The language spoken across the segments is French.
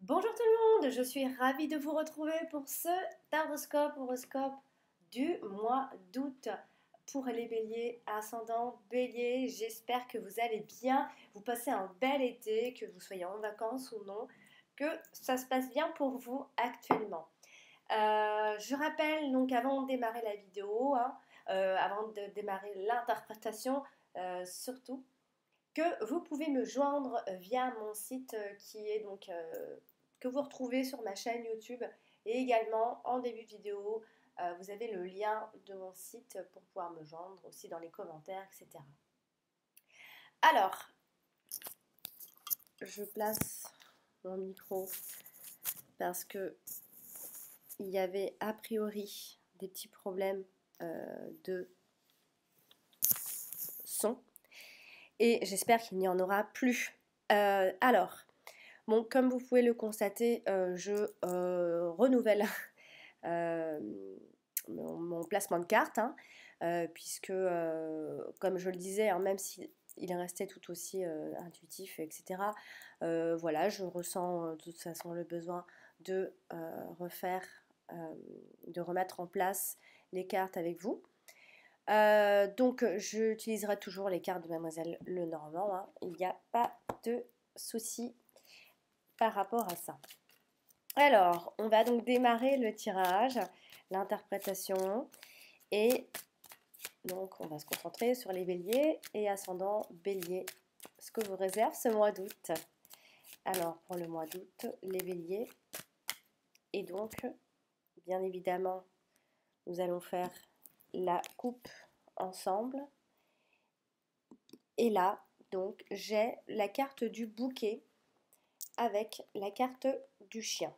Bonjour tout le monde, je suis ravie de vous retrouver pour ce horoscope du mois d'août pour les béliers, ascendant bélier. J'espère que vous allez bien, vous passez un bel été, que vous soyez en vacances ou non, que ça se passe bien pour vous actuellement. Je rappelle donc avant de démarrer la vidéo, avant de démarrer l'interprétation, surtout que vous pouvez me joindre via mon site qui est donc que vous retrouvez sur ma chaîne YouTube et également en début de vidéo, vous avez le lien de mon site pour pouvoir me joindre aussi dans les commentaires, etc. Alors, je place mon micro parce que il y avait a priori des petits problèmes de son et j'espère qu'il n'y en aura plus. Alors, bon, comme vous pouvez le constater, je renouvelle euh, mon placement de carte, puisque, comme je le disais, même si il restait tout aussi intuitif, etc. Voilà, je ressens de toute façon le besoin de refaire, de remettre en place les cartes avec vous. Donc, j'utiliserai toujours les cartes de Mademoiselle Lenormand. Il n'y a pas de souci par rapport à ça. Alors, on va donc démarrer le tirage, l'interprétation, et donc on va se concentrer sur les béliers et ascendant bélier, ce que vous réserve ce mois d'août. Alors, pour le mois d'août, les béliers, et donc, bien évidemment, nous allons faire la coupe ensemble. Et là, donc, j'ai la carte du bouquet avec la carte du chien.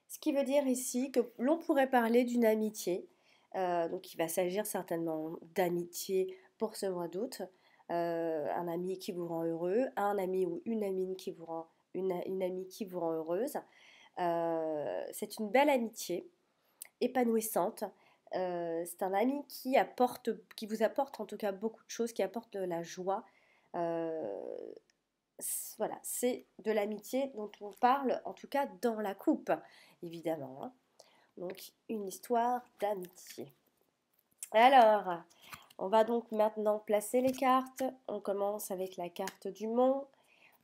Ce qui veut dire ici que l'on pourrait parler d'une amitié, donc il va s'agir certainement d'amitié pour ce mois d'août, un ami qui vous rend heureux, un ami ou une amie qui vous rend, une amie qui vous rend heureuse. C'est une belle amitié, épanouissante. C'est un ami qui vous apporte en tout cas beaucoup de choses, qui apporte de la joie. Euh, voilà, c'est de l'amitié dont on parle, en tout cas dans la coupe, évidemment. Donc, une histoire d'amitié. Alors, on va donc maintenant placer les cartes. On commence avec la carte du mont.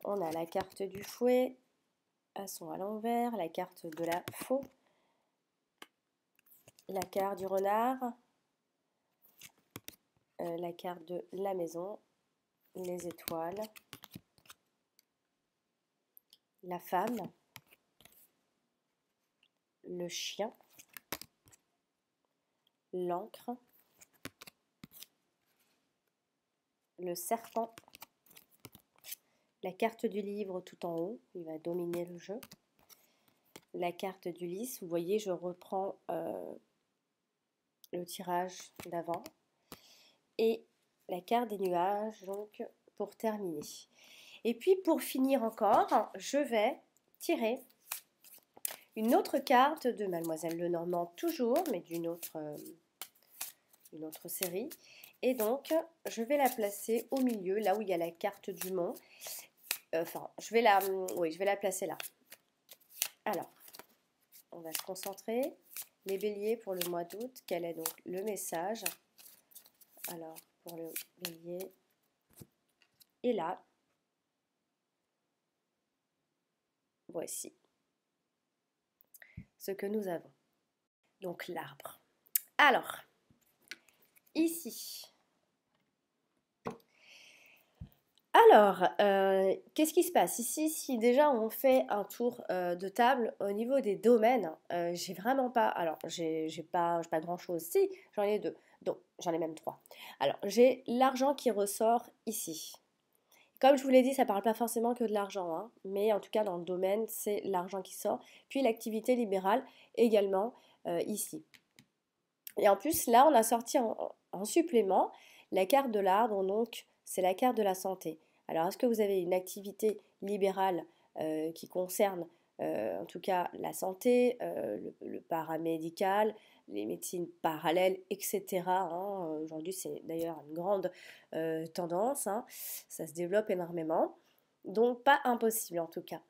On a la carte du fouet, son à l'envers, la carte de la faux, la carte du renard, la carte de la maison, les étoiles, la femme, le chien, l'encre, le serpent, la carte du livre tout en haut, il va dominer le jeu, la carte du lys, vous voyez je reprends le tirage d'avant, et la carte des nuages donc pour terminer. Et puis pour finir encore, je vais tirer une autre carte de Mademoiselle Lenormand toujours, mais d'une autre série. Et donc, je vais la placer au milieu, là où il y a la carte du mont. Enfin, je vais la placer là. Alors, on va se concentrer. Les béliers pour le mois d'août, quel est donc le message? Alors, pour le bélier, et là, voici ce que nous avons. Donc, l'arbre. Alors, ici. Alors, qu'est-ce qui se passe ici? Si déjà on fait un tour de table au niveau des domaines, j'ai vraiment pas. Alors, j'ai pas grand-chose. Si, j'en ai deux. Donc, j'en ai même trois. Alors, j'ai l'argent qui ressort ici. Comme je vous l'ai dit, ça parle pas forcément que de l'argent, mais en tout cas dans le domaine, c'est l'argent qui sort. Puis l'activité libérale également ici. Et en plus, là, on a sorti en supplément la carte de l'arbre, donc c'est la carte de la santé. Alors, est-ce que vous avez une activité libérale qui concerne en tout cas la santé, le paramédical, les médecines parallèles, etc. Aujourd'hui, c'est d'ailleurs une grande tendance, ça se développe énormément. Donc, pas impossible en tout cas.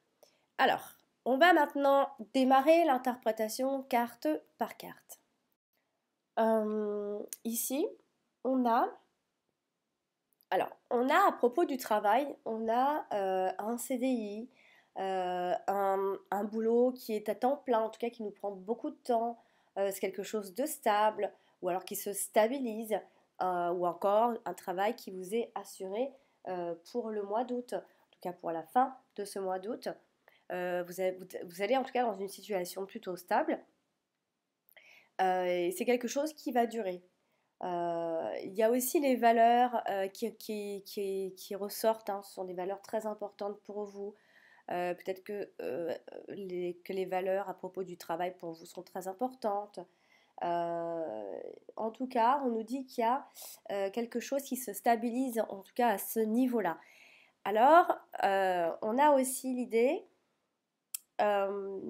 Alors, on va maintenant démarrer l'interprétation carte par carte. Ici, on a, on a à propos du travail, on a un CDI, un boulot qui est à temps plein, en tout cas qui nous prend beaucoup de temps, c'est quelque chose de stable, ou alors qui se stabilise, ou encore un travail qui vous est assuré pour le mois d'août, en tout cas pour la fin de ce mois d'août. Vous allez en tout cas dans une situation plutôt stable, et c'est quelque chose qui va durer. Il y a aussi les valeurs qui ressortent, hein, ce sont des valeurs très importantes pour vous. Peut-être que les valeurs à propos du travail pour vous sont très importantes. En tout cas, on nous dit qu'il y a quelque chose qui se stabilise, en tout cas à ce niveau-là. Alors, on a aussi l'idée euh,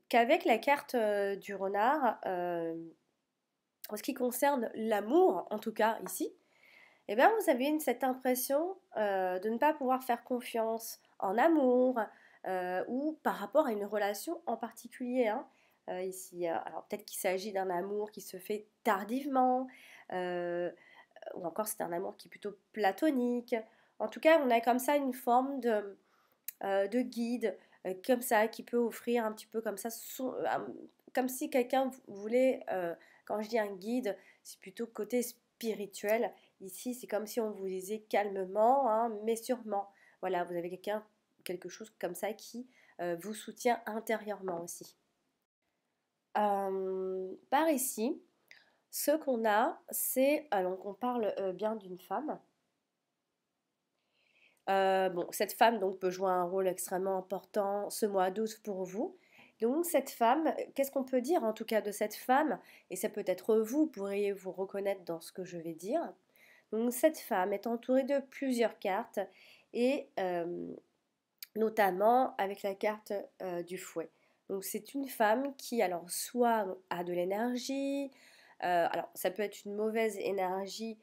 qu'avec la carte du renard, en ce qui concerne l'amour, en tout cas ici, eh bien, vous avez cette impression de ne pas pouvoir faire confiance en amour ou par rapport à une relation en particulier, hein. Ici, alors peut-être qu'il s'agit d'un amour qui se fait tardivement, euh, ou encore c'est un amour qui est plutôt platonique. En tout cas, on a comme ça une forme de guide, comme ça, qui peut offrir un petit peu comme ça, comme si quelqu'un voulait, quand je dis un guide, c'est plutôt côté spirituel. Ici, c'est comme si on vous disait calmement, hein, mais sûrement. Voilà, vous avez quelque chose comme ça qui vous soutient intérieurement aussi. Par ici, ce qu'on a, c'est, alors on parle bien d'une femme. Bon, cette femme donc peut jouer un rôle extrêmement important ce mois d'août pour vous. Donc cette femme, qu'est-ce qu'on peut dire en tout cas de cette femme? Et ça peut être vous, pourriez vous reconnaître dans ce que je vais dire. Donc cette femme est entourée de plusieurs cartes et notamment avec la carte du fouet. Donc c'est une femme qui alors soit a de l'énergie, alors ça peut être une mauvaise énergie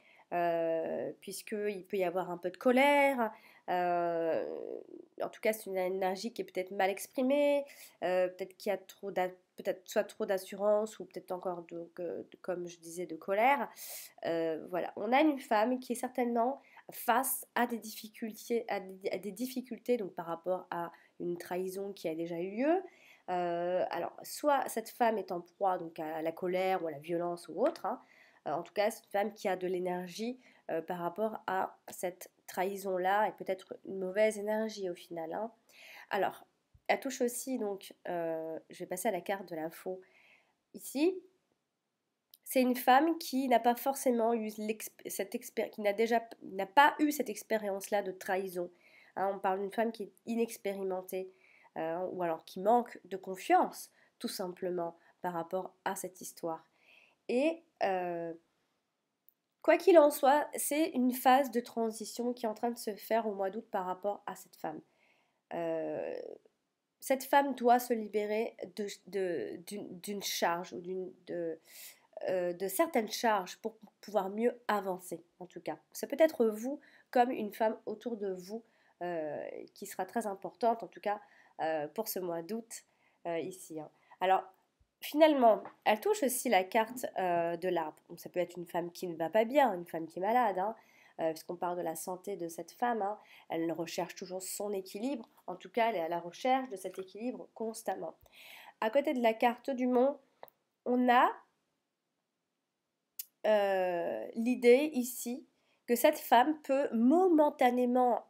puisqu'il peut y avoir un peu de colère. euh, En tout cas, c'est une énergie qui est peut-être mal exprimée, peut-être qu'il y a peut-être soit trop d'assurance ou peut-être encore comme je disais, de colère. Voilà, on a une femme qui est certainement face à des difficultés, à des difficultés donc par rapport à une trahison qui a déjà eu lieu. Alors, soit cette femme est en proie donc à la colère ou à la violence ou autre, hein. En tout cas, c'est une femme qui a de l'énergie par rapport à cette trahison-là et peut-être une mauvaise énergie au final, hein. Alors, elle touche aussi donc, je vais passer à la carte de l'info ici. C'est une femme qui n'a pas forcément eu qui n'a pas eu cette expérience-là de trahison, hein. On parle d'une femme qui est inexpérimentée, ou alors qui manque de confiance, tout simplement, par rapport à cette histoire. Et quoi qu'il en soit, c'est une phase de transition qui est en train de se faire au mois d'août par rapport à cette femme. Euh, cette femme doit se libérer d'une charge ou de certaines charges pour pouvoir mieux avancer, en tout cas. Ça peut être vous comme une femme autour de vous qui sera très importante, en tout cas pour ce mois d'août ici, hein. Alors, finalement, elle touche aussi la carte de l'arbre. Donc, ça peut être une femme qui ne va pas bien, une femme qui est malade, hein, puisqu'on parle de la santé de cette femme, hein. Elle recherche toujours son équilibre. En tout cas, elle est à la recherche de cet équilibre constamment. À côté de la carte du mont, on a l'idée ici que cette femme peut momentanément,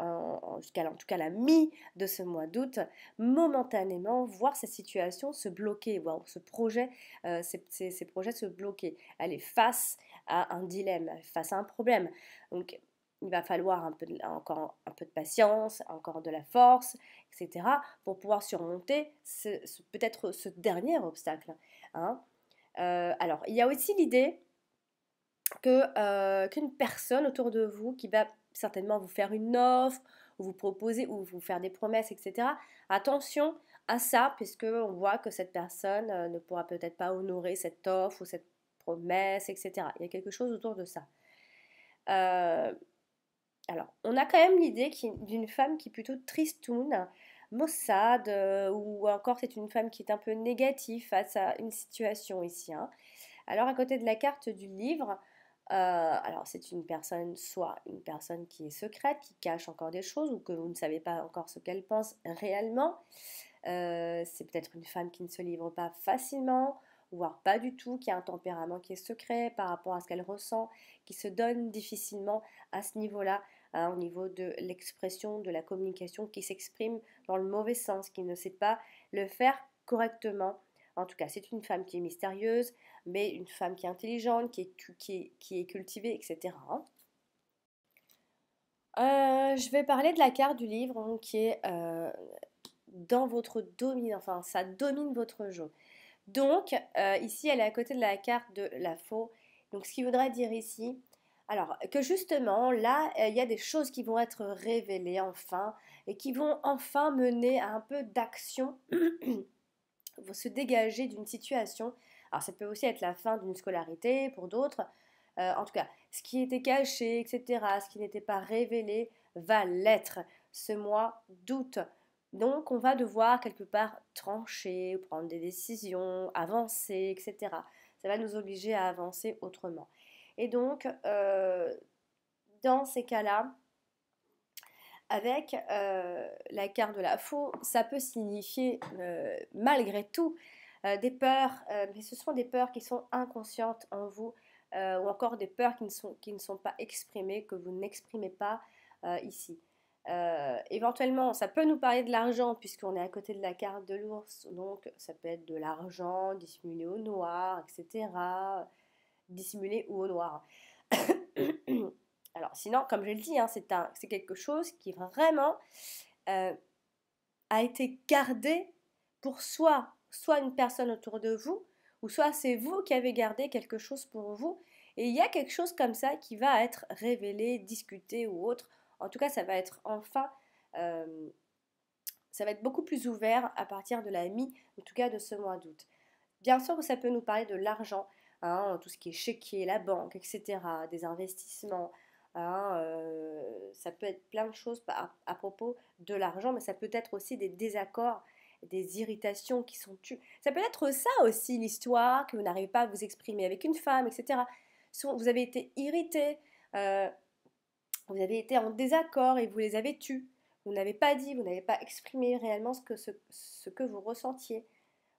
jusqu'à en tout cas la mi de ce mois d'août, momentanément voir sa situation se bloquer, voir ce projet, ses projets se bloquer. Elle est face à un dilemme, face à un problème. Donc il va falloir encore un peu de patience, encore de la force, etc., pour pouvoir surmonter peut-être ce dernier obstacle, hein. Alors, il y a aussi l'idée qu'une personne autour de vous qui va certainement vous faire une offre, ou vous proposer, ou vous faire des promesses, etc. Attention à ça, puisque on voit que cette personne ne pourra peut-être pas honorer cette offre ou cette promesse, etc. Il y a quelque chose autour de ça. Euh, alors, on a quand même l'idée d'une femme qui est plutôt tristoune, maussade, ou encore c'est une femme qui est un peu négative face à une situation ici, hein. Alors à côté de la carte du livre, alors c'est une personne, soit une personne qui est secrète, qui cache encore des choses ou que vous ne savez pas encore ce qu'elle pense réellement. C'est peut-être une femme qui ne se livre pas facilement, voire pas du tout, qui a un tempérament qui est secret par rapport à ce qu'elle ressent, qui se donne difficilement à ce niveau-là, hein, au niveau de l'expression, de la communication, qui s'exprime dans le mauvais sens, qui ne sait pas le faire correctement. En tout cas, c'est une femme qui est mystérieuse, mais une femme qui est intelligente, qui est cultivée, etc., hein. Je vais parler de la carte du livre, hein, qui est dans votre domine, enfin ça domine votre jeu. Donc ici elle est à côté de la carte de la faux. Donc ce qui voudrait dire ici, alors que justement là il y a des choses qui vont être révélées enfin et qui vont enfin mener à un peu d'action, vont se dégager d'une situation. Alors ça peut aussi être la fin d'une scolarité pour d'autres. En tout cas, ce qui était caché, etc., ce qui n'était pas révélé, va l'être ce mois d'août. Donc on va devoir quelque part trancher, prendre des décisions, avancer, etc. Ça va nous obliger à avancer autrement. Et donc, dans ces cas-là, avec la carte de la faux, ça peut signifier malgré tout des peurs, mais ce sont des peurs qui sont inconscientes en vous, ou encore des peurs qui ne sont pas exprimées, que vous n'exprimez pas ici. Éventuellement, ça peut nous parler de l'argent puisqu'on est à côté de la carte de l'ours, donc ça peut être de l'argent dissimulé au noir, etc. Dissimulé ou au noir. Alors sinon, comme je le dis, hein, c'est quelque chose qui vraiment euh, a été gardé pour soit une personne autour de vous, ou soit c'est vous qui avez gardé quelque chose pour vous. Et il y a quelque chose comme ça qui va être révélé, discuté ou autre. En tout cas, ça va être enfin, euh, ça va être beaucoup plus ouvert à partir de la mi, en tout cas de ce mois d'août. Bien sûr que ça peut nous parler de l'argent, hein, tout ce qui est chéquier, la banque, etc., des investissements, hein, ça peut être plein de choses à propos de l'argent, mais ça peut être aussi des désaccords, des irritations qui sont tues. Ça peut être ça aussi l'histoire, que vous n'arrivez pas à vous exprimer avec une femme, etc. Vous avez été irrité, euh, vous avez été en désaccord et vous les avez tus. Vous n'avez pas dit, vous n'avez pas exprimé réellement ce que vous ressentiez.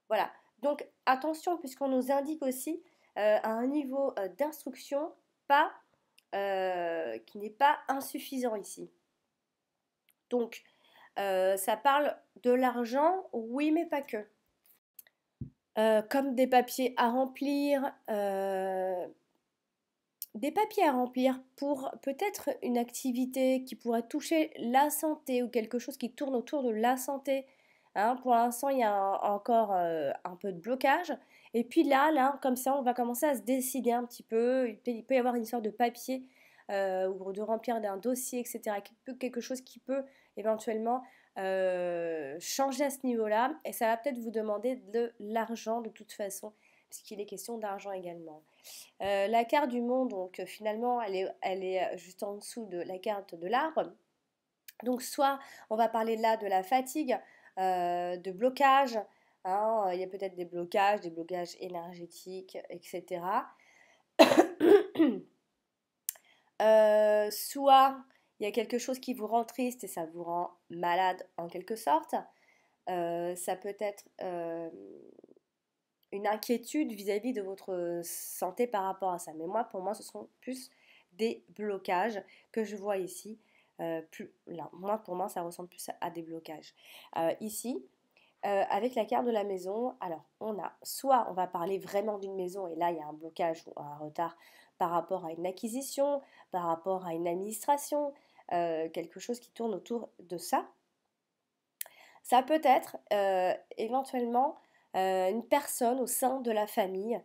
Voilà. Donc attention, puisqu'on nous indique aussi à un niveau d'instruction pas, qui n'est pas insuffisant ici. Donc ça parle de l'argent, oui, mais pas que. Comme des papiers à remplir pour peut-être une activité qui pourrait toucher la santé ou quelque chose qui tourne autour de la santé. Hein, pour l'instant, il y a encore un peu de blocage. Et puis là, comme ça, on va commencer à se décider un petit peu. Il peut y avoir une sorte de papier ou de remplir d'un dossier, etc. Quelque chose qui peut éventuellement changer à ce niveau-là. Et ça va peut-être vous demander de l'argent de toute façon, puisqu'il est question d'argent également. La carte du monde, donc finalement, elle est juste en dessous de la carte de l'arbre. Donc soit on va parler là de la fatigue, de blocage, hein, il y a peut-être des blocages énergétiques, etc. Soit il y a quelque chose qui vous rend triste et ça vous rend malade en quelque sorte. Ça peut être une inquiétude vis-à-vis de votre santé par rapport à ça. Mais moi, pour moi, ce sont plus des blocages que je vois ici. Pour moi, ça ressemble plus à des blocages. Ici, avec la carte de la maison, alors soit on va parler vraiment d'une maison et là il y a un blocage ou un retard par rapport à une acquisition, par rapport à une administration, quelque chose qui tourne autour de ça. Ça peut être éventuellement une personne au sein de la famille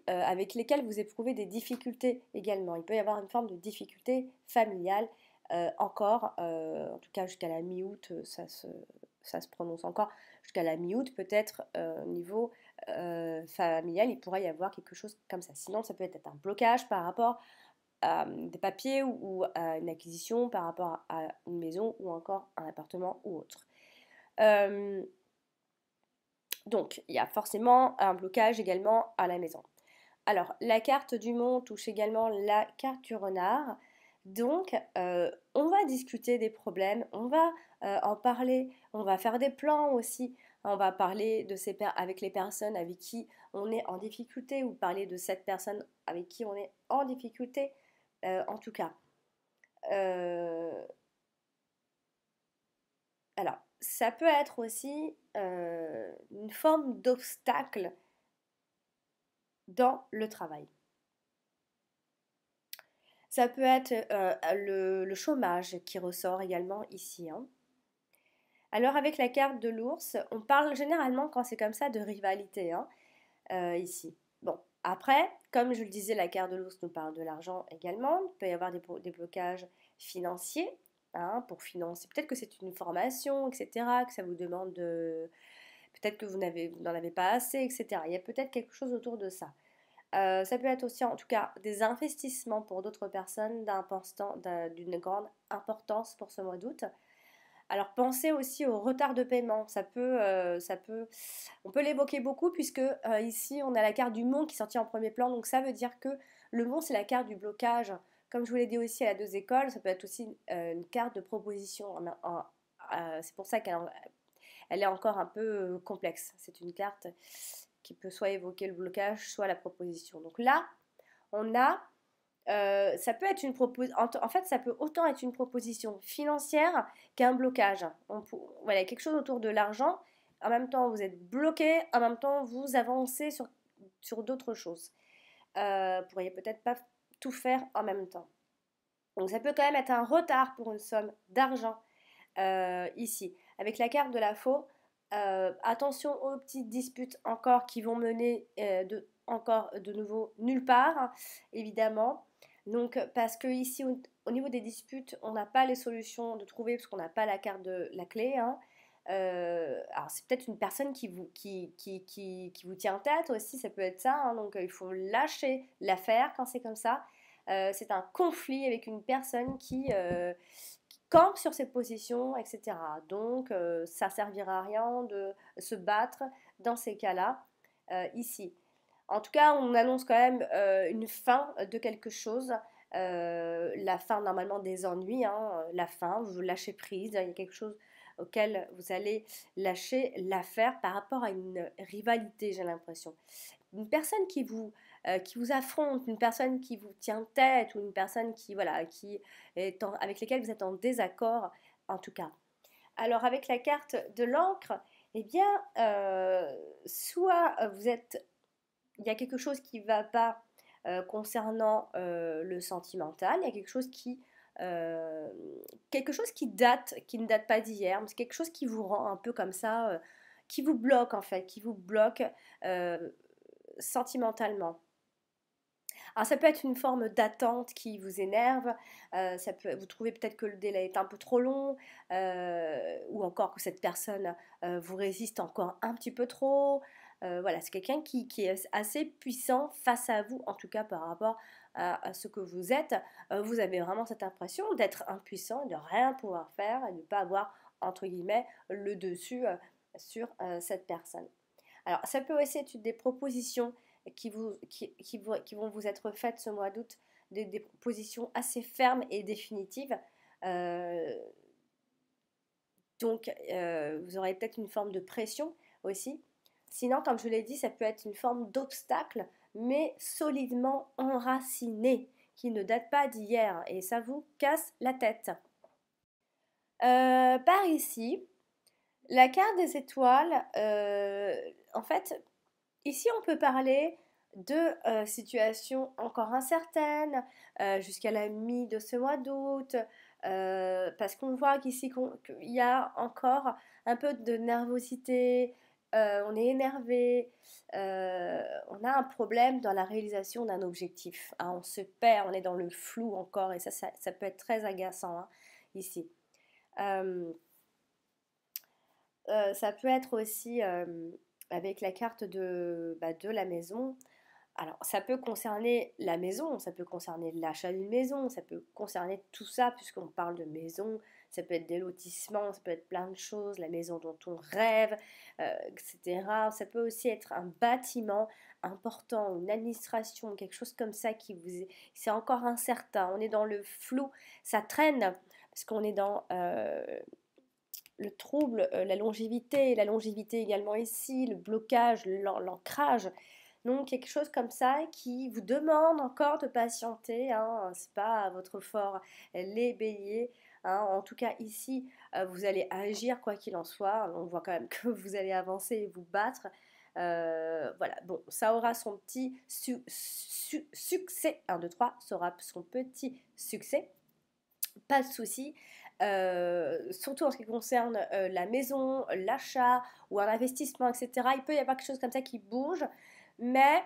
avec lesquelles vous éprouvez des difficultés également. Il peut y avoir une forme de difficulté familiale encore, en tout cas jusqu'à la mi-août, ça se prononce encore, jusqu'à la mi-août peut-être au niveau familial, il pourrait y avoir quelque chose comme ça. Sinon, ça peut être un blocage par rapport à des papiers ou à une acquisition, par rapport à une maison ou encore un appartement ou autre. Donc, il y a forcément un blocage également à la maison. Alors, la carte du monde touche également la carte du renard. Donc, on va discuter des problèmes, on va en parler, on va faire des plans aussi. On va parler avec les personnes avec qui on est en difficulté ou parler de cette personne avec qui on est en difficulté, en tout cas. Euh, alors, ça peut être aussi une forme d'obstacle dans le travail. Ça peut être le chômage qui ressort également ici, hein. Alors avec la carte de l'ours, on parle généralement quand c'est comme ça de rivalité, hein, ici. Bon, après, comme je le disais, la carte de l'ours nous parle de l'argent également. Il peut y avoir des blocages financiers, hein, pour financer. Peut-être que c'est une formation, etc., que ça vous demande de... Peut-être que vous n'en avez pas assez, etc. Il y a peut-être quelque chose autour de ça. Ça peut être aussi en tout cas des investissements pour d'autres personnes d'une grande importance pour ce mois d'août. Alors pensez aussi au retard de paiement. On peut l'évoquer beaucoup puisque ici on a la carte du mont qui est sortie en premier plan. Donc ça veut dire que le mont c'est la carte du blocage. Comme je vous l'ai dit aussi à la 2 écoles, ça peut être aussi une carte de proposition. C'est pour ça elle est encore un peu complexe. C'est une carte qui peut soit évoquer le blocage, soit la proposition. Donc là, on a, ça peut être une proposition, en fait, ça peut autant être une proposition financière qu'un blocage. Voilà, quelque chose autour de l'argent. En même temps, vous êtes bloqué, en même temps, vous avancez sur d'autres choses. Vous pourriez peut-être pas tout faire en même temps. Donc ça peut quand même être un retard pour une somme d'argent ici. Avec la carte de la faux, attention aux petites disputes encore qui vont mener encore de nouveau nulle part, hein, évidemment. Donc, parce que ici, au niveau des disputes, on n'a pas les solutions de trouver parce qu'on n'a pas la carte de la clé, hein. Alors, c'est peut-être une personne qui vous tient en tête aussi, ça peut être ça, hein. Donc, il faut lâcher l'affaire quand c'est comme ça. C'est un conflit avec une personne qui campe sur ses positions, etc. Donc, ça servira à rien de se battre dans ces cas-là, ici. En tout cas, on annonce quand même une fin de quelque chose, la fin normalement des ennuis, hein, la fin, vous lâchez prise, il y a quelque chose auquel vous allez lâcher l'affaire par rapport à une rivalité, j'ai l'impression. Une personne qui vous affronte, une personne qui vous tient tête ou une personne qui, voilà, avec lesquelles vous êtes en désaccord, en tout cas. Alors avec la carte de l'encre, eh bien, soit il y a quelque chose qui ne va pas concernant le sentimental, il y a euh, quelque chose qui ne date pas d'hier, mais c'est quelque chose qui vous rend un peu comme ça, qui vous bloque en fait, qui vous bloque euh, sentimentalement. Alors ça peut être une forme d'attente qui vous énerve, vous trouvez peut-être que le délai est un peu trop long, ou encore que cette personne vous résiste encore un petit peu trop. Voilà, c'est quelqu'un qui est assez puissant face à vous, en tout cas par rapport à ce que vous êtes. Vous avez vraiment cette impression d'être impuissant, de rien pouvoir faire et de ne pas avoir, entre guillemets, le dessus sur cette personne. Alors, ça peut aussi être des propositions qui vont vous être faites ce mois d'août, des propositions assez fermes et définitives. Euh, donc, vous aurez peut-être une forme de pression aussi. Sinon, comme je l'ai dit, ça peut être une forme d'obstacle, mais solidement enraciné, qui ne date pas d'hier, et ça vous casse la tête. Par ici, la carte des étoiles, en fait, ici on peut parler de situations encore incertaines jusqu'à la mi de ce mois d'août, parce qu'on voit qu'ici qu'il y a encore un peu de nervosité, on est énervé, on a un problème dans la réalisation d'un objectif, hein, on se perd, on est dans le flou encore, et ça peut être très agaçant, hein, ici. Euh, Ça peut être aussi avec la carte de la maison. Alors, ça peut concerner la maison, ça peut concerner l'achat d'une maison, ça peut concerner tout ça, puisqu'on parle de maison, ça peut être des lotissements, ça peut être plein de choses, la maison dont on rêve, etc. Ça peut aussi être un bâtiment important, une administration, quelque chose comme ça qui vous est, c'est encore incertain, on est dans le flou, ça traîne parce qu'on est dans le trouble, la longévité également ici, le blocage, l'ancrage. Donc quelque chose comme ça qui vous demande encore de patienter, hein, c'est pas à votre fort les béliers. Hein. En tout cas ici, vous allez agir quoi qu'il en soit. On voit quand même que vous allez avancer et vous battre. Voilà, bon, ça aura son petit succès. 1, 2, 3, ça aura son petit succès. Pas de souci. Surtout en ce qui concerne la maison, l'achat ou un investissement, etc. Il peut y avoir quelque chose comme ça qui bouge, mais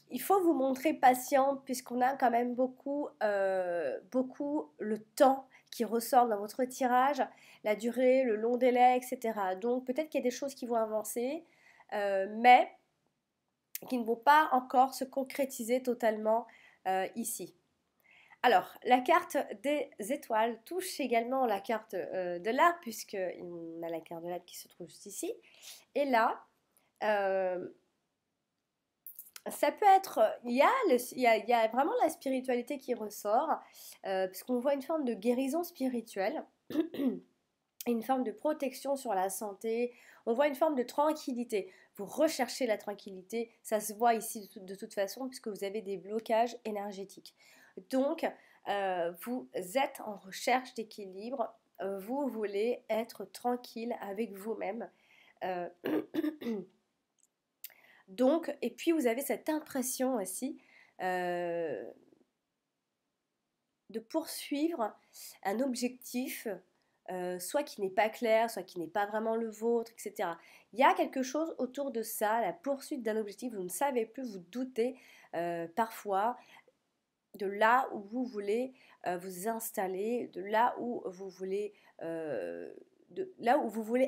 il faut vous montrer patient puisqu'on a quand même beaucoup le temps qui ressort dans votre tirage, la durée, le long délai, etc. Donc peut-être qu'il y a des choses qui vont avancer, mais qui ne vont pas encore se concrétiser totalement ici. Alors, la carte des étoiles touche également la carte de l'arbre, puisqu'on a la carte de l'arbre qui se trouve juste ici. Et là, ça peut être, il y a vraiment la spiritualité qui ressort, puisqu'on voit une forme de guérison spirituelle, une forme de protection sur la santé, on voit une forme de tranquillité. Vous recherchez la tranquillité, ça se voit ici de toute façon, puisque vous avez des blocages énergétiques. Donc, vous êtes en recherche d'équilibre, vous voulez être tranquille avec vous-même. Donc, et puis vous avez cette impression aussi de poursuivre un objectif, soit qui n'est pas clair, soit qui n'est pas vraiment le vôtre, etc. Il y a quelque chose autour de ça, la poursuite d'un objectif, vous ne savez plus, vous doutez parfois de là où vous voulez vous installer, de là où vous voulez,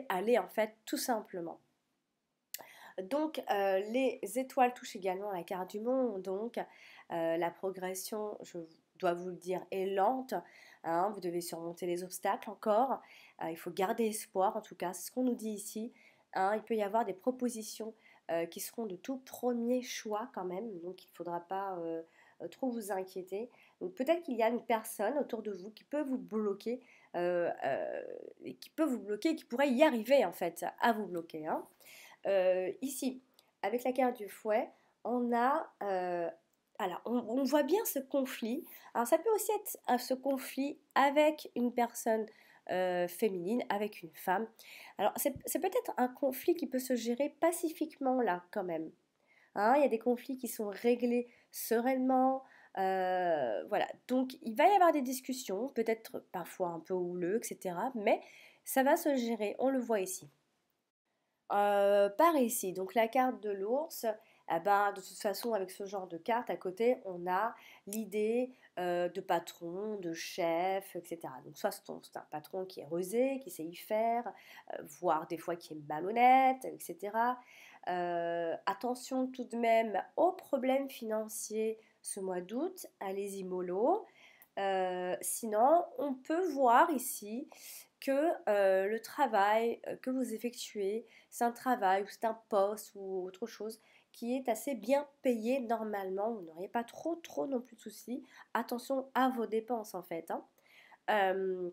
aller en fait, tout simplement. Donc les étoiles touchent également la carte du monde, donc la progression, je dois vous le dire, est lente. Hein, vous devez surmonter les obstacles encore. Il faut garder espoir, en tout cas, c'est ce qu'on nous dit ici. Hein, il peut y avoir des propositions qui seront de tout premier choix quand même, donc il ne faudra pas trop vous inquiéter. Donc peut-être qu'il y a une personne autour de vous qui peut vous bloquer, qui pourrait y arriver en fait à vous bloquer. Hein. Ici, avec la carte du fouet, on a, alors on voit bien ce conflit. Alors ça peut aussi être ce conflit avec une personne féminine, avec une femme. Alors c'est peut-être un conflit qui peut se gérer pacifiquement là quand même. Hein, il y a des conflits qui sont réglés sereinement. Voilà, donc il va y avoir des discussions, peut-être parfois un peu houleux, etc. Mais ça va se gérer, on le voit ici. Par ici, donc la carte de l'ours, eh ben, de toute façon avec ce genre de carte à côté, on a l'idée de patron, de chef, etc. Donc soit c'est un patron qui est rusé, qui sait y faire, voire des fois qui est malhonnête, etc. Attention tout de même aux problèmes financiers ce mois d'août, allez-y mollo. Sinon, on peut voir ici que le travail que vous effectuez, c'est un travail ou c'est un poste ou autre chose qui est assez bien payé normalement. Vous n'auriez pas trop non plus de soucis. Attention à vos dépenses en fait. Hein. Euh,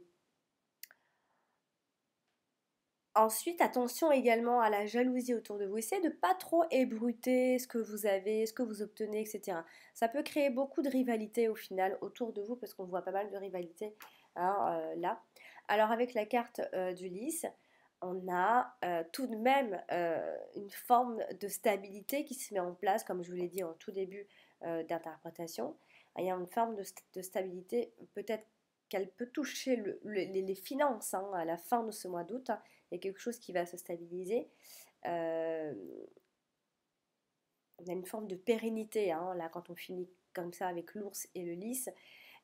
Ensuite, attention également à la jalousie autour de vous. Essayez de ne pas trop ébruiter ce que vous avez, ce que vous obtenez, etc. Ça peut créer beaucoup de rivalité au final autour de vous parce qu'on voit pas mal de rivalité hein, là. Alors avec la carte du lys, on a tout de même une forme de stabilité qui se met en place, comme je vous l'ai dit en tout début d'interprétation. Il y a une forme de stabilité, peut-être qu'elle peut toucher les finances hein, à la fin de ce mois d'août. Hein. Il y a quelque chose qui va se stabiliser. Euh, on a une forme de pérennité, hein, là, quand on finit comme ça avec l'ours et le lys,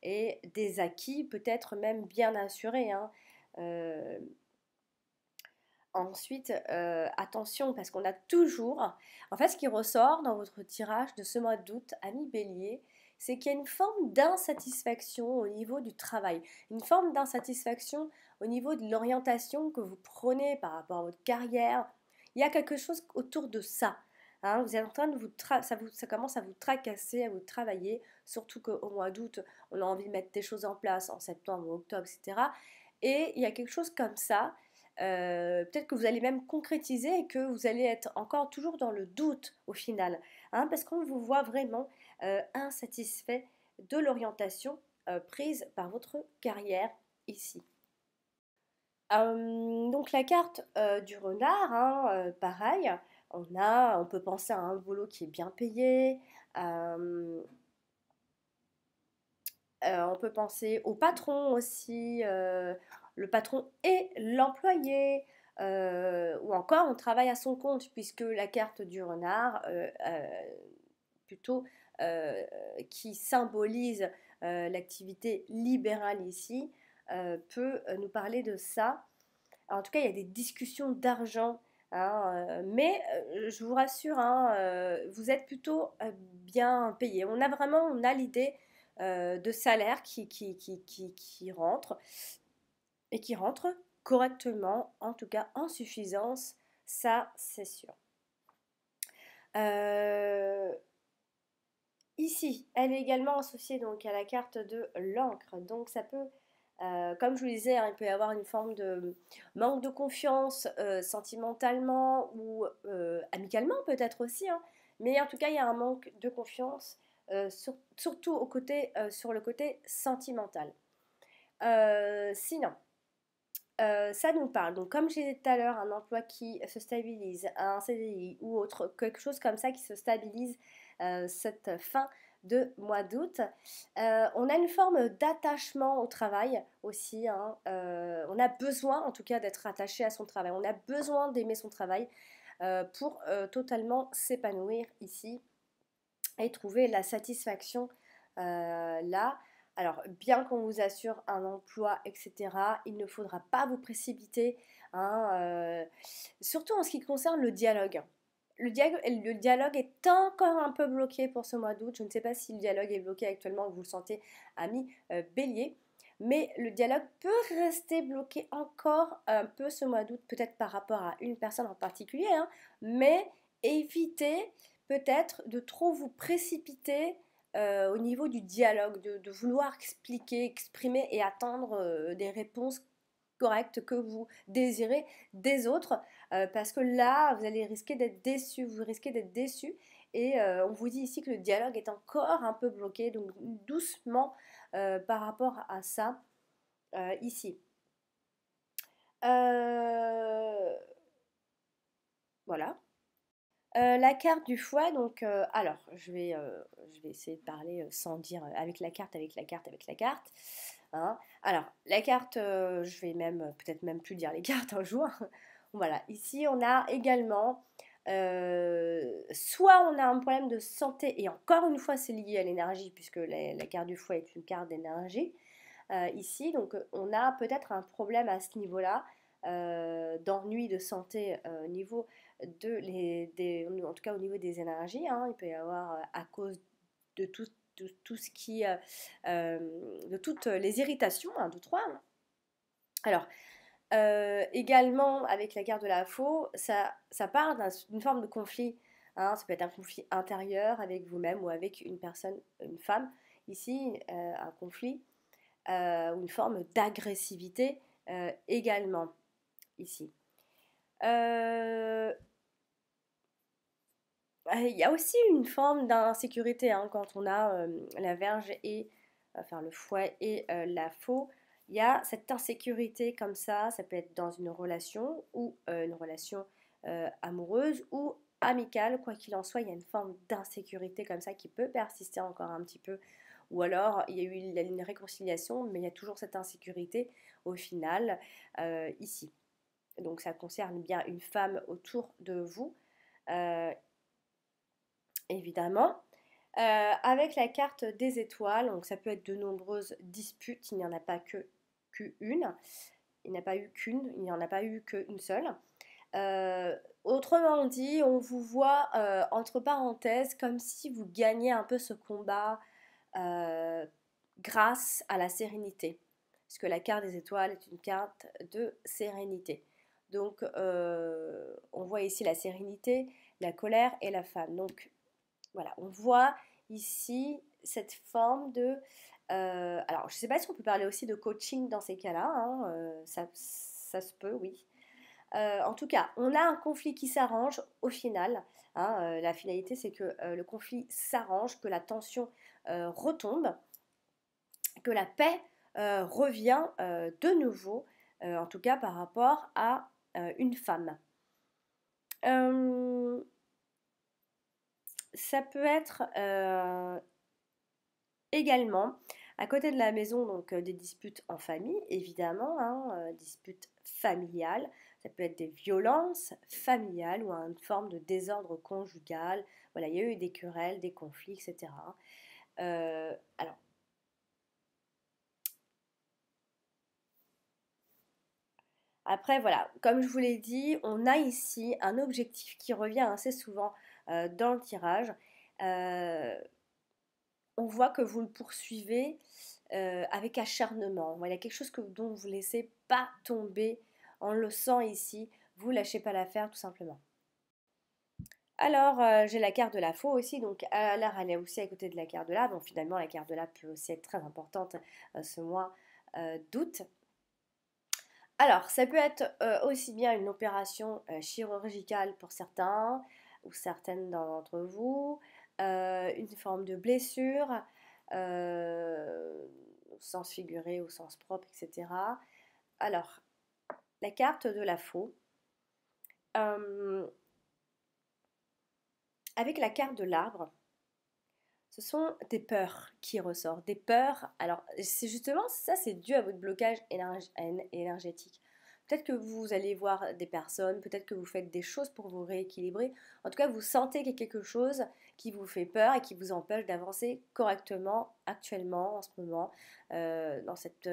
et des acquis peut-être même bien assurés. Hein. Ensuite, attention, parce qu'on a toujours, en fait, ce qui ressort dans votre tirage de ce mois d'août, ami bélier, c'est qu'il y a une forme d'insatisfaction au niveau du travail, une forme d'insatisfaction au niveau de l'orientation que vous prenez par rapport à votre carrière. Il y a quelque chose autour de ça. Hein, vous êtes en train de ça commence à vous tracasser, à vous travailler, surtout qu'au mois d'août, on a envie de mettre des choses en place, en septembre, octobre, etc. Et il y a quelque chose comme ça. Peut-être que vous allez même concrétiser et que vous allez être encore toujours dans le doute au final, hein, parce qu'on vous voit vraiment insatisfait de l'orientation prise par votre carrière ici. Donc la carte du renard, hein, pareil, on peut penser à un boulot qui est bien payé, euh, on peut penser au patron aussi, le patron et l'employé, ou encore on travaille à son compte puisque la carte du renard, plutôt euh, qui symbolise l'activité libérale ici, peut nous parler de ça. Alors, en tout cas, il y a des discussions d'argent, hein, mais je vous rassure, hein, vous êtes plutôt bien payé. On a l'idée de salaire qui rentre et qui rentre correctement, en tout cas en suffisance, ça c'est sûr. Euh, Ici, elle est également associée donc à la carte de l'encre. Donc ça peut, comme je vous le disais, hein, il peut y avoir une forme de manque de confiance sentimentalement ou amicalement peut-être aussi. Hein. Mais en tout cas, il y a un manque de confiance, surtout sur le côté sentimental. Sinon, ça nous parle, donc comme j'ai dit tout à l'heure, un emploi qui se stabilise, un CDI ou autre, quelque chose comme ça qui se stabilise cette fin de mois d'août. On a une forme d'attachement au travail aussi. Hein. On a besoin en tout cas d'être attaché à son travail. On a besoin d'aimer son travail pour totalement s'épanouir ici et trouver la satisfaction là. Alors, bien qu'on vous assure un emploi, etc., il ne faudra pas vous précipiter, hein, surtout en ce qui concerne le dialogue. Le dialogue est encore un peu bloqué pour ce mois d'août. Je ne sais pas si le dialogue est bloqué actuellement, vous le sentez, ami bélier. Mais le dialogue peut rester bloqué encore un peu ce mois d'août, peut-être par rapport à une personne en particulier, hein, mais évitez peut-être de trop vous précipiter au niveau du dialogue, de vouloir expliquer, exprimer et attendre des réponses correctes que vous désirez des autres, parce que là, vous allez risquer d'être déçu, vous risquez d'être déçu, et on vous dit ici que le dialogue est encore un peu bloqué, donc doucement par rapport à ça ici. Voilà. La carte du foie, donc alors je vais essayer de parler sans dire avec la carte, avec la carte, avec la carte. Hein. Alors la carte, je vais même peut-être même plus dire les cartes un jour. Voilà, ici on a également soit on a un problème de santé, et encore une fois c'est lié à l'énergie, puisque la carte du foie est une carte d'énergie ici, donc on a peut-être un problème à ce niveau-là, d'ennui de santé au niveau en tout cas au niveau des énergies, hein, il peut y avoir à cause de tout ce qui, de toutes les irritations, hein, de trois. Hein. Alors, également avec la carte de la faux, ça part d'une forme de conflit. Hein, ça peut être un conflit intérieur avec vous-même ou avec une personne, une femme. Ici, un conflit ou une forme d'agressivité également ici. Il y a aussi une forme d'insécurité hein, quand on a la verge et enfin le fouet et la faux. Il y a cette insécurité comme ça peut être dans une relation ou une relation amoureuse ou amicale, quoi qu'il en soit, il y a une forme d'insécurité comme ça qui peut persister encore un petit peu. Ou alors il y a eu une réconciliation, mais il y a toujours cette insécurité au final ici. Donc ça concerne bien une femme autour de vous. Euh, Évidemment. Avec la carte des étoiles, donc ça peut être de nombreuses disputes, il n'y en a pas qu'une, il n'y en a pas eu qu'une, il n'y en a pas eu qu'une seule. Autrement dit, on vous voit entre parenthèses comme si vous gagnez un peu ce combat euh, grâce à la sérénité. Parce que la carte des étoiles est une carte de sérénité. Donc, on voit ici la sérénité, la colère et la femme. Donc, voilà, on voit ici cette forme de... alors, je ne sais pas si on peut parler aussi de coaching dans ces cas-là, hein, ça se peut, oui. En tout cas, on a un conflit qui s'arrange au final, hein. La finalité, c'est que le conflit s'arrange, que la tension retombe, que la paix revient de nouveau, en tout cas par rapport à une femme. Ça peut être également, à côté de la maison, donc des disputes en famille, évidemment, hein, disputes familiales. Ça peut être des violences familiales ou une forme de désordre conjugal. Voilà, il y a eu des querelles, des conflits, etc. Alors, après, voilà, comme je vous l'ai dit, on a ici un objectif qui revient assez souvent dans le tirage. Euh, on voit que vous le poursuivez avec acharnement. Voilà, quelque chose dont vous ne laissez pas tomber. On le sent ici. Vous lâchez pas l'affaire tout simplement. Alors, j'ai la carte de la faux aussi, donc alors elle est aussi à côté de la carte de là. Bon, finalement, la carte de là peut aussi être très importante ce mois d'août. Alors, ça peut être aussi bien une opération chirurgicale pour certains ou certaines d'entre vous, une forme de blessure, au sens figuré, au sens propre, etc. Alors, la carte de la faux, euh, avec la carte de l'arbre, ce sont des peurs qui ressortent, des peurs. Alors, c'est justement ça, c'est dû à votre blocage énergétique. Peut-être que vous allez voir des personnes, peut-être que vous faites des choses pour vous rééquilibrer. En tout cas, vous sentez qu'il y a quelque chose qui vous fait peur et qui vous empêche d'avancer correctement actuellement, en ce moment, dans cette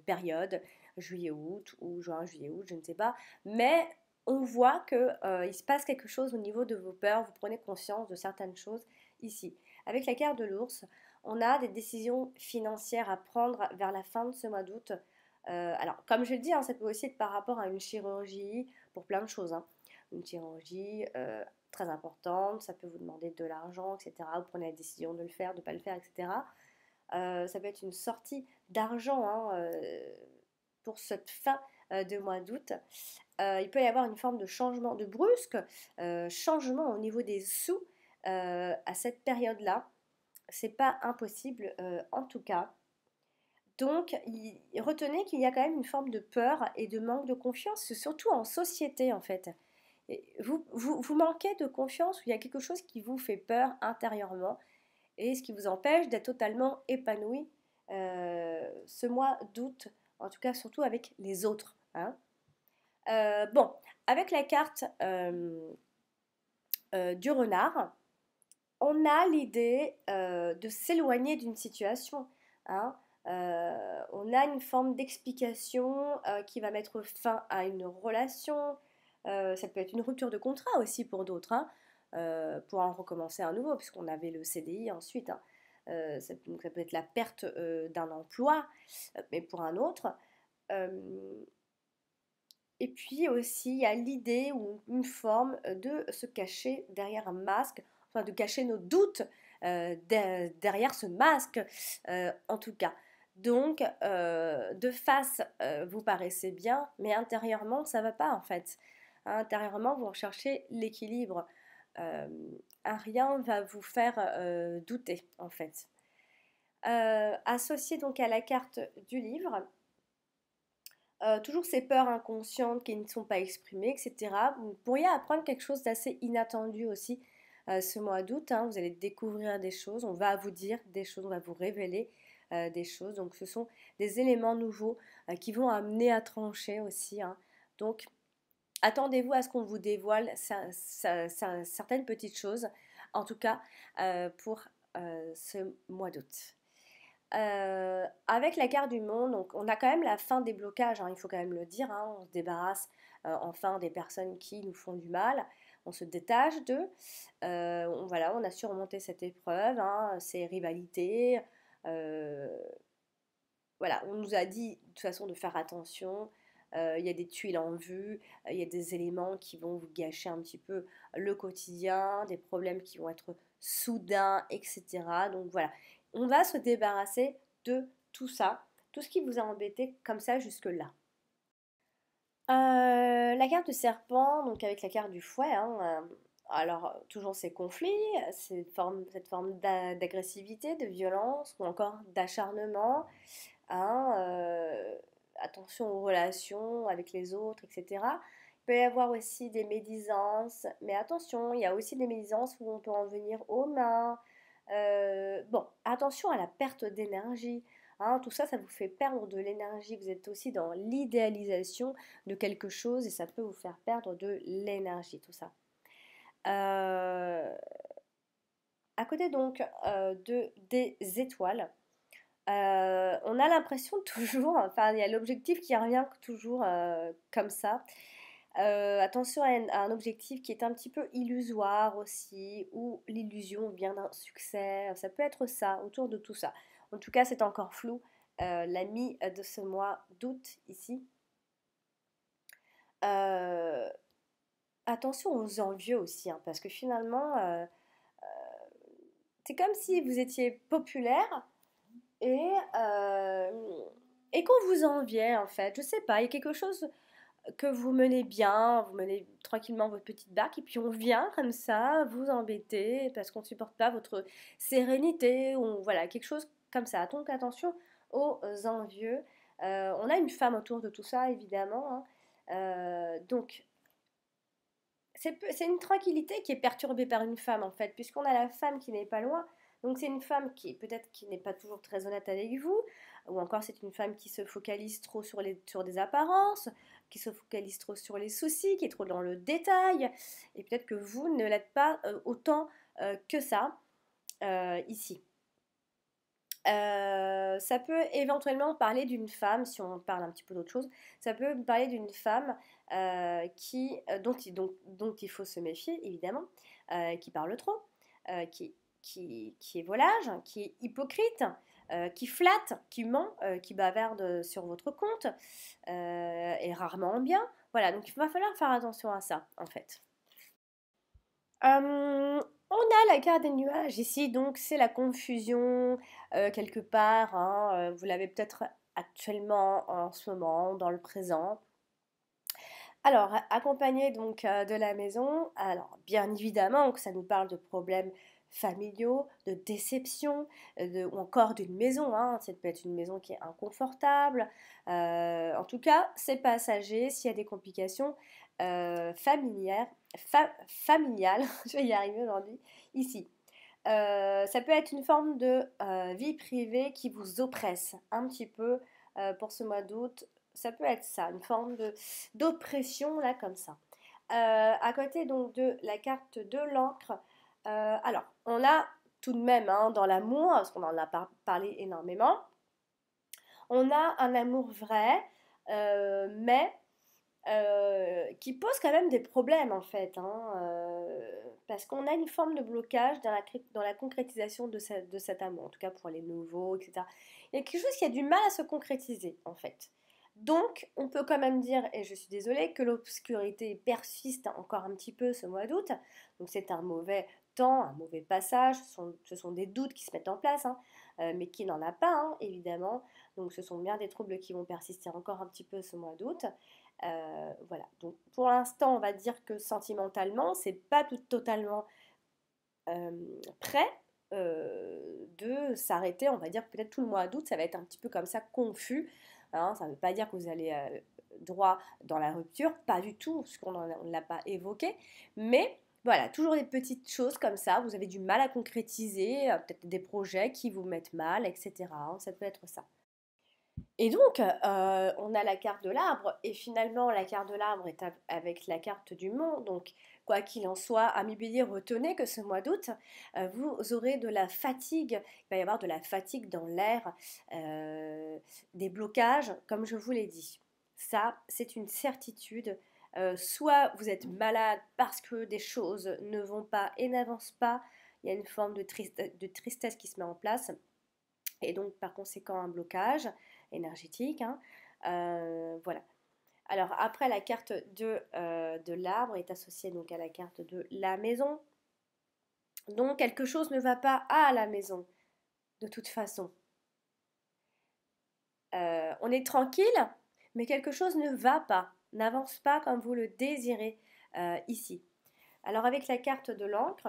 période, juillet-août ou juin-juillet-août, je ne sais pas. Mais on voit qu'il se passe quelque chose au niveau de vos peurs, vous prenez conscience de certaines choses ici. Avec la carte de l'ours, on a des décisions financières à prendre vers la fin de ce mois d'août. Alors, comme je le dis, hein, ça peut aussi être par rapport à une chirurgie pour plein de choses, hein. Une chirurgie très importante, ça peut vous demander de l'argent, etc. Vous prenez la décision de le faire, de ne pas le faire, etc. Ça peut être une sortie d'argent, hein, pour cette fin de mois d'août. Il peut y avoir une forme de changement, de brusque changement au niveau des sous à cette période-là. C'est pas impossible en tout cas. Donc, retenez qu'il y a quand même une forme de peur et de manque de confiance, surtout en société en fait. Et vous manquez de confiance ou il y a quelque chose qui vous fait peur intérieurement et ce qui vous empêche d'être totalement épanoui ce mois d'août, en tout cas surtout avec les autres, hein. Bon, avec la carte du renard, on a l'idée de s'éloigner d'une situation, hein. On a une forme d'explication qui va mettre fin à une relation. Ça peut être une rupture de contrat aussi pour d'autres, hein, pour en recommencer un nouveau, puisqu'on avait le CDI ensuite, hein. Donc ça peut être la perte d'un emploi, mais pour un autre. Euh, et puis aussi, il y a l'idée ou une forme de se cacher derrière un masque, enfin de cacher nos doutes derrière ce masque, en tout cas. Donc, de face, vous paraissez bien, mais intérieurement, ça ne va pas en fait. Intérieurement, vous recherchez l'équilibre. Euh, rien va vous faire douter en fait. Associé donc à la carte du livre, toujours ces peurs inconscientes qui ne sont pas exprimées, etc. Vous pourriez apprendre quelque chose d'assez inattendu aussi ce mois d'août, hein. Vous allez découvrir des choses, on va vous dire des choses, on va vous révéler des choses. Donc ce sont des éléments nouveaux qui vont amener à trancher aussi, hein. Donc attendez-vous à ce qu'on vous dévoile certaines petites choses, en tout cas pour ce mois d'août. Avec la carte du monde, donc on a quand même la fin des blocages, hein, il faut quand même le dire, hein. On se débarrasse enfin des personnes qui nous font du mal, on se détache d'eux. Voilà, on a surmonté cette épreuve, hein, ces rivalités, Voilà, on nous a dit de toute façon de faire attention. Il y a des tuiles en vue, il y a des éléments qui vont vous gâcher un petit peu le quotidien, des problèmes qui vont être soudains, etc. Donc voilà, on va se débarrasser de tout ça, tout ce qui vous a embêté comme ça jusque-là. La carte du serpent, donc avec la carte du fouet, hein, alors toujours ces conflits, cette forme d'agressivité, de violence ou encore d'acharnement, hein, attention aux relations avec les autres, etc. Il peut y avoir aussi des médisances, mais attention, il y a aussi des médisances où on peut en venir aux mains. Bon, attention à la perte d'énergie. Hein, tout ça, ça vous fait perdre de l'énergie. Vous êtes aussi dans l'idéalisation de quelque chose et ça peut vous faire perdre de l'énergie, tout ça. Euh, à côté donc des étoiles, on a l'impression toujours, enfin il y a l'objectif qui revient toujours comme ça. Attention à un objectif qui est un petit peu illusoire aussi, ou l'illusion vient d'un succès, ça peut être ça, autour de tout ça. En tout cas, c'est encore flou. La mi de ce mois d'août ici. Euh, attention aux envieux aussi, hein, parce que finalement, c'est comme si vous étiez populaire et, euh, et qu'on vous enviait en fait. Je sais pas, il y a quelque chose que vous menez bien, vous menez tranquillement votre petite barque et puis on vient comme ça vous embêter parce qu'on ne supporte pas votre sérénité ou voilà, quelque chose comme ça. Donc attention aux envieux. On a une femme autour de tout ça évidemment, hein. Donc c'est une tranquillité qui est perturbée par une femme en fait, puisqu'on a la femme qui n'est pas loin. Donc c'est une femme qui peut-être qui n'est pas toujours très honnête avec vous, ou encore c'est une femme qui se focalise trop sur des apparences, qui se focalise trop sur les soucis, qui est trop dans le détail, et peut-être que vous ne l'êtes pas autant que ça ici. Ça peut éventuellement parler d'une femme, si on parle un petit peu d'autre chose, ça peut parler d'une femme dont il faut se méfier, évidemment, qui parle trop, euh, qui, qui est volage, qui est hypocrite, qui flatte, qui ment, qui bavarde sur votre compte, et rarement en bien. Voilà, donc il va falloir faire attention à ça, en fait. On a la carte des nuages ici, donc c'est la confusion quelque part, hein, vous l'avez peut-être actuellement en ce moment, dans le présent. Alors, accompagné donc de la maison, alors bien évidemment que ça nous parle de problèmes familiaux, de déception, ou encore d'une maison, hein. Ça peut être une maison qui est inconfortable. En tout cas, c'est passager s'il y a des complications familières, familiales, je vais y arriver aujourd'hui, ici. Ça peut être une forme de vie privée qui vous oppresse un petit peu pour ce mois d'août. Ça peut être ça, une forme d'oppression là comme ça. À côté donc de la carte de l'encre, alors on a tout de même hein, dans l'amour, parce qu'on en a parlé énormément, on a un amour vrai, mais qui pose quand même des problèmes en fait, hein, parce qu'on a une forme de blocage dans la concrétisation de cet amour, en tout cas pour les nouveaux, etc. Il y a quelque chose qui a du mal à se concrétiser en fait. Donc on peut quand même dire, et je suis désolée, que l'obscurité persiste encore un petit peu ce mois d'août, donc c'est un mauvais temps, un mauvais passage, ce sont des doutes qui se mettent en place, hein, mais qui n'en a pas, hein, évidemment, donc ce sont bien des troubles qui vont persister encore un petit peu ce mois d'août. Voilà, donc pour l'instant, on va dire que sentimentalement, c'est pas tout totalement prêt de s'arrêter. On va dire que peut-être tout le mois d'août, ça va être un petit peu comme ça confus, hein. Ça ne veut pas dire que vous allez droit dans la rupture, pas du tout, parce qu'on ne l'a pas évoqué, mais voilà, toujours des petites choses comme ça, vous avez du mal à concrétiser, peut-être des projets qui vous mettent mal, etc. Hein, ça peut être ça. Et donc, on a la carte de l'arbre, et finalement, la carte de l'arbre est avec la carte du monde. Donc, quoi qu'il en soit, amis béliers, retenez que ce mois d'août, vous aurez de la fatigue. Il va y avoir de la fatigue dans l'air, des blocages, comme je vous l'ai dit. Ça, c'est une certitude. Soit vous êtes malade parce que des choses ne vont pas et n'avancent pas, il y a une forme de tristesse qui se met en place, et donc par conséquent un blocage énergétique, hein. Voilà. Alors après, la carte de l'arbre est associée donc à la carte de la maison. Donc quelque chose ne va pas à la maison, de toute façon. On est tranquille, mais quelque chose ne va pas, n'avance pas comme vous le désirez ici. Alors avec la carte de l'encre,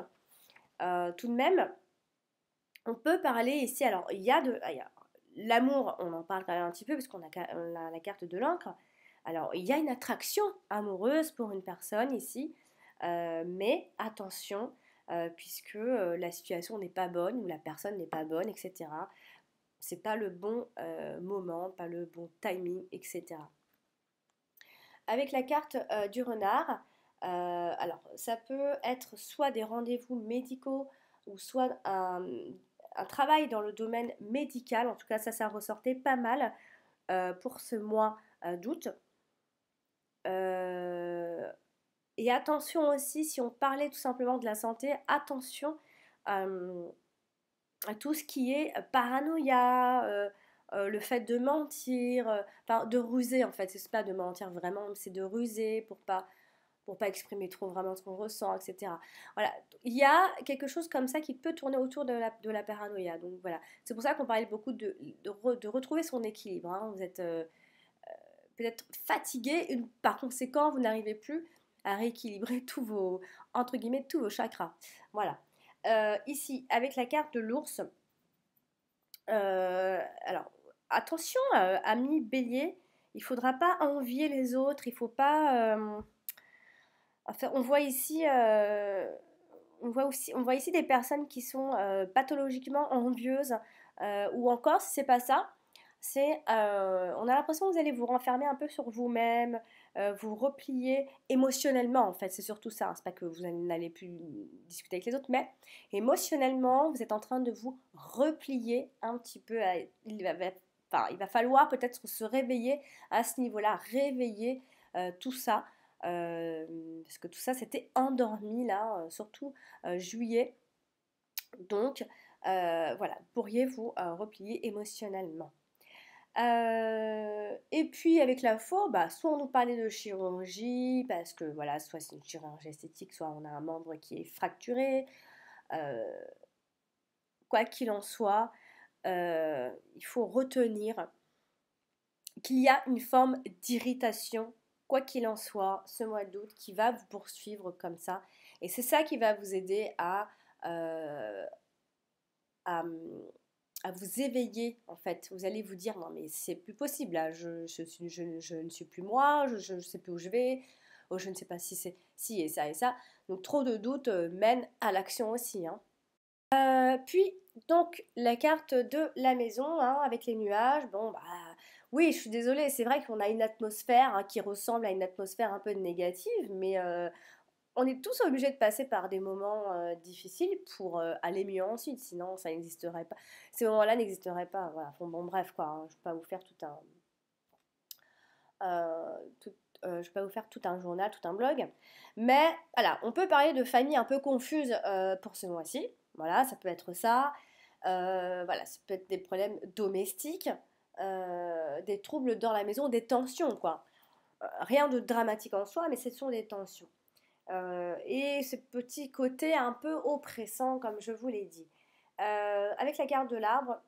tout de même, on peut parler ici, alors il y a l'amour, on en parle quand même un petit peu parce qu'on a la carte de l'encre. Alors il y a une attraction amoureuse pour une personne ici, mais attention, puisque la situation n'est pas bonne ou la personne n'est pas bonne, etc. C'est pas le bon moment, pas le bon timing, etc. Avec la carte du renard, alors ça peut être soit des rendez-vous médicaux ou soit un travail dans le domaine médical. En tout cas, ça ressortait pas mal pour ce mois d'août. Et attention aussi, si on parlait tout simplement de la santé, attention à tout ce qui est paranoïa, le fait de mentir, enfin de ruser en fait, c'est pas de mentir vraiment, c'est de ruser pour pas exprimer trop vraiment ce qu'on ressent, etc. Voilà, il y a quelque chose comme ça qui peut tourner autour de la paranoïa. Donc voilà, c'est pour ça qu'on parlait beaucoup de retrouver son équilibre, hein. Vous êtes peut-être fatigué, et par conséquent, vous n'arrivez plus à rééquilibrer tous vos, entre guillemets, tous vos chakras. Voilà. Ici, avec la carte de l'ours, alors attention, ami bélier, il ne faudra pas envier les autres, il ne faut pas... enfin, on voit ici des personnes qui sont pathologiquement envieuses, ou encore, si c'est pas ça, on a l'impression que vous allez vous renfermer un peu sur vous-même, vous replier émotionnellement en fait, c'est surtout ça, hein. C'est pas que vous n'allez plus discuter avec les autres, mais émotionnellement, vous êtes en train de vous replier un petit peu. Il va falloir peut-être se réveiller à ce niveau-là, réveiller tout ça. Parce que tout ça c'était endormi là, surtout juillet. Donc voilà, pourriez vous replier émotionnellement. Et puis avec la faux, bah, soit on nous parlait de chirurgie, parce que voilà, soit c'est une chirurgie esthétique, soit on a un membre qui est fracturé. Euh, Quoi qu'il en soit, il faut retenir qu'il y a une forme d'irritation, quoi qu'il en soit, ce mois d'août qui va vous poursuivre comme ça. Et c'est ça qui va vous aider euh, à, à vous éveiller en fait. Vous allez vous dire non mais c'est plus possible là, je ne suis plus moi, je ne sais plus où je vais, oh, je ne sais pas si c'est si et ça et ça. Donc trop de doutes mènent à l'action aussi, hein. Puis donc la carte de la maison, hein, avec les nuages, bon bah oui je suis désolée, c'est vrai qu'on a une atmosphère hein, qui ressemble à une atmosphère un peu négative, mais on est tous obligés de passer par des moments difficiles pour aller mieux ensuite, sinon ça n'existerait pas. Ces moments-là n'existeraient pas. Voilà. Bon, bref, quoi, hein, je ne vais pas vous faire je vais pas vous faire tout un journal, tout un blog. Mais voilà, on peut parler de famille un peu confuse pour ce mois-ci. Voilà, ça peut être ça. Voilà, ça peut être des problèmes domestiques, des troubles dans la maison, des tensions, quoi. Rien de dramatique en soi, mais ce sont des tensions. Et ce petit côté un peu oppressant, comme je vous l'ai dit. Avec la carte de l'arbre,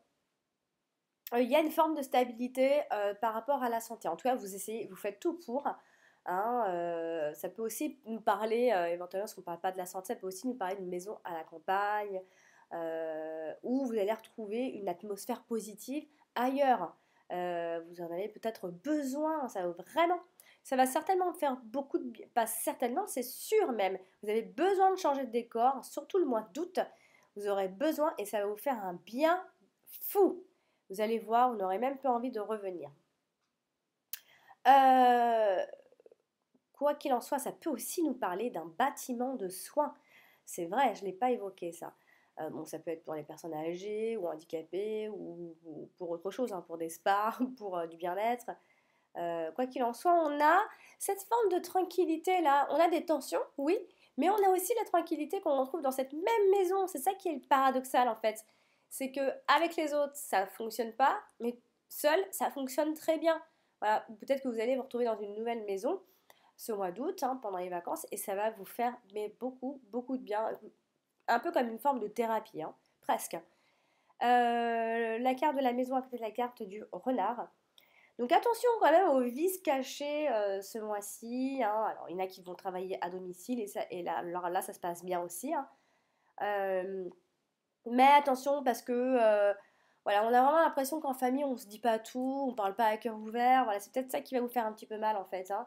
il y a une forme de stabilité par rapport à la santé. En tout cas, vous essayez, vous faites tout pour, hein. Ça peut aussi nous parler, éventuellement, parce qu'on ne parle pas de la santé, ça peut aussi nous parler d'une maison à la campagne, où vous allez retrouver une atmosphère positive ailleurs. Vous en avez peut-être besoin, ça va certainement faire beaucoup de bien, pas certainement, c'est sûr même. Vous avez besoin de changer de décor, surtout le mois d'août. Vous aurez besoin et ça va vous faire un bien fou. Vous allez voir, vous n'aurez même pas envie de revenir. Euh, Quoi qu'il en soit, ça peut aussi nous parler d'un bâtiment de soins. C'est vrai, je ne l'ai pas évoqué ça. Bon, ça peut être pour les personnes âgées ou handicapées ou pour autre chose, hein, pour des spas, pour du bien-être. Quoi qu'il en soit, on a cette forme de tranquillité là. On a des tensions, oui, mais on a aussi la tranquillité qu'on retrouve dans cette même maison. C'est ça qui est paradoxal en fait. c'est que avec les autres, ça fonctionne pas, mais seul, ça fonctionne très bien. Voilà, peut-être que vous allez vous retrouver dans une nouvelle maison ce mois d'août, hein, pendant les vacances, et ça va vous faire mais beaucoup, beaucoup de bien, un peu comme une forme de thérapie, hein, presque. La carte de la maison à côté de la carte du renard. Donc attention quand même aux vices cachés ce mois-ci, hein. Alors il y en a qui vont travailler à domicile et là, alors là ça se passe bien aussi, hein. Euh, mais attention parce que voilà, on a vraiment l'impression qu'en famille on se dit pas tout, on parle pas à cœur ouvert. Voilà, c'est peut-être ça qui va vous faire un petit peu mal en fait, hein,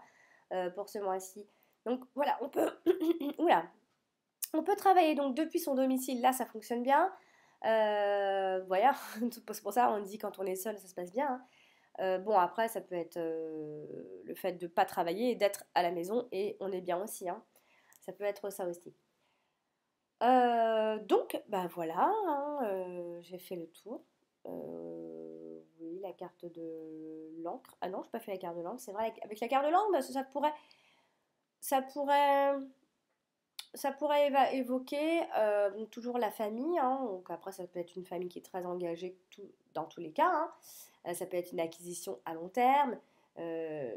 pour ce mois-ci. Donc voilà, on peut, oula, on peut travailler donc depuis son domicile, là ça fonctionne bien. Voilà, c'est pour ça on dit quand on est seul ça se passe bien, hein. Bon, après, ça peut être le fait de ne pas travailler et d'être à la maison et on est bien aussi, hein. Ça peut être ça aussi. Donc, bah voilà, hein, j'ai fait le tour. Oui, la carte de l'encre. Ah non, je n'ai pas fait la carte de l'encre, c'est vrai. Avec la carte de l'encre, bah, ça pourrait, ça pourrait évoquer donc toujours la famille, hein. Donc après, ça peut être une famille qui est très engagée dans tous les cas, hein. Ça peut être une acquisition à long terme. euh,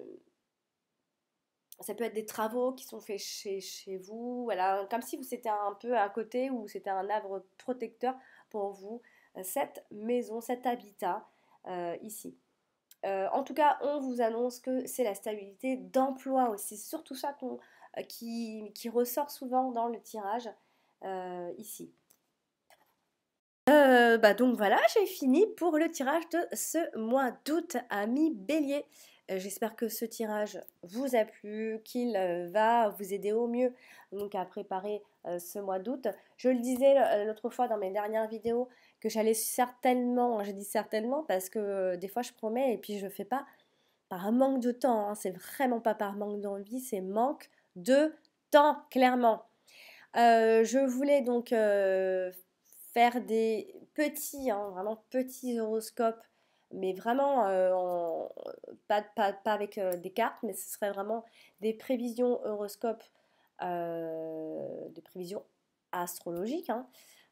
Ça peut être des travaux qui sont faits chez vous, voilà, comme si c'était un peu un côté où c'était un arbre protecteur pour vous, cette maison, cet habitat ici. En tout cas, on vous annonce que c'est la stabilité d'emploi aussi, c'est surtout ça qui ressort souvent dans le tirage ici. Bah donc voilà, j'ai fini pour le tirage de ce mois d'août, amis bélier. J'espère que ce tirage vous a plu, qu'il va vous aider au mieux donc à préparer ce mois d'août. Je le disais l'autre fois dans mes dernières vidéos que j'allais certainement, je dis certainement parce que des fois je promets et puis je ne fais pas par un manque de temps, hein. C'est vraiment pas par manque d'envie, c'est manque de temps, clairement. Je voulais donc faire des petits, hein, vraiment petits horoscopes, mais vraiment pas avec des cartes, mais ce serait vraiment des prévisions horoscopes, des prévisions astrologiques, hein.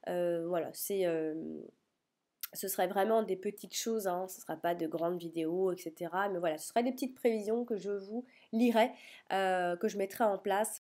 Voilà, ce serait vraiment des petites choses, hein, ce ne sera pas de grandes vidéos, etc. Mais voilà, ce serait des petites prévisions que je vous lirai, que je mettrai en place